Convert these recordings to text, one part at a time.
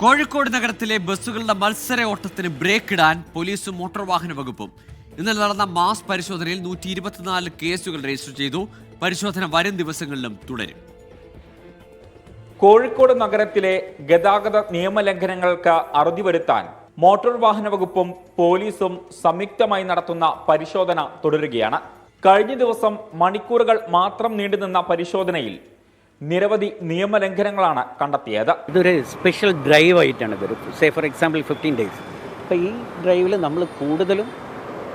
കോഴിക്കോട് നഗരത്തിലെ ബസ്സുകളുടെ മത്സര ഓട്ടത്തിന് ബ്രേക്ക് ഇടാൻ പോലീസും മോട്ടോർ വാഹന വകുപ്പും ഇന്നലെ നടന്ന മാസ് പരിശോധനയിൽ 124 കേസുകൾ രജിസ്റ്റർ ചെയ്തു. പരിശോധന വരും ദിവസങ്ങളിലും തുടരും. കോഴിക്കോട് നഗരത്തിലെ ഗതാഗത നിയമലംഘനങ്ങൾക്ക് അറുതി വരുത്താൻ മോട്ടോർ വാഹന വകുപ്പും പോലീസും സംയുക്തമായി നടത്തുന്ന പരിശോധന തുടരുകയാണ്. കഴിഞ്ഞ ദിവസം മണിക്കൂറുകൾ മാത്രം നീണ്ടുനിന്ന പരിശോധനയിൽ നിരവധി നിയമലംഘനങ്ങളാണ് കണ്ടെത്തിയത്. ഇതൊരു സ്പെഷ്യൽ ഡ്രൈവ് ആയിട്ടാണ് ഇതൊരു ഫോർ എക്സാമ്പിൾ 15 ഡേയ്സ്. അപ്പോൾ ഈ ഡ്രൈവിൽ നമ്മൾ കൂടുതലും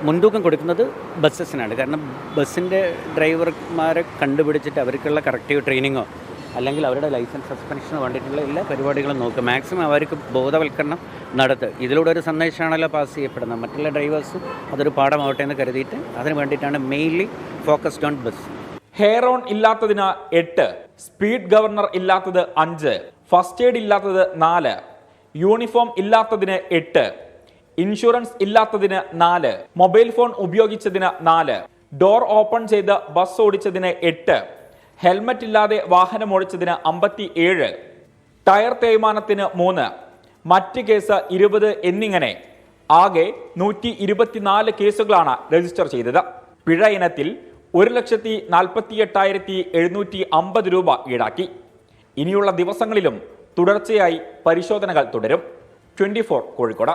മുൻതൂക്കം കൊടുക്കുന്നത് ബസ്സസിനാണ്. കാരണം ബസ്സിൻ്റെ ഡ്രൈവർമാരെ കണ്ടുപിടിച്ചിട്ട് അവർക്കുള്ള കറക്റ്റീവ് ട്രെയിനിങ്ങോ അല്ലെങ്കിൽ അവരുടെ ലൈസൻസ് സസ്പെൻഷനോ വേണ്ടിയിട്ടുള്ള എല്ലാ പരിപാടികളും നോക്കുക. മാക്സിമം അവർക്ക് ബോധവൽക്കരണം നടത്തുക. ഇതിലൂടെ ഒരു സന്ദേശമാണല്ലോ പാസ് ചെയ്യപ്പെടുന്നത്. മറ്റുള്ള ഡ്രൈവേഴ്സും അതൊരു പാഠമാവട്ടെ എന്ന് കരുതിയിട്ട് അതിന് വേണ്ടിയിട്ടാണ് mainly focused on bus. Air horn ഇല്ലാത്തതിന് 8, സ്പീഡ് ഗവർണർ ഇല്ലാത്തത് 5, ഫസ്റ്റ് എയ്ഡ് ഇല്ലാത്തത് 4, യൂണിഫോം ഇല്ലാത്തതിന് 8, ഇൻഷുറൻസ് ഇല്ലാത്തതിന് 4, മൊബൈൽ ഫോൺ ഉപയോഗിച്ചതിന് 4, ഡോർ ഓപ്പൺ ചെയ്ത് ബസ് ഓടിച്ചതിന് 8, ഹെൽമറ്റ് ഇല്ലാതെ വാഹനം ഓടിച്ചതിന് 57, ടയർ തേയ്മാനത്തിന് 3, മറ്റ് കേസ് 20 എന്നിങ്ങനെ ആകെ 124 കേസുകളാണ് രജിസ്റ്റർ ചെയ്തത്. പിഴ ഇനത്തിൽ 1,48,750 രൂപ ഈടാക്കി. ഇനിയുള്ള ദിവസങ്ങളിലും തുടർച്ചയായി പരിശോധനകൾ തുടരും. 24 കോഴിക്കോട്.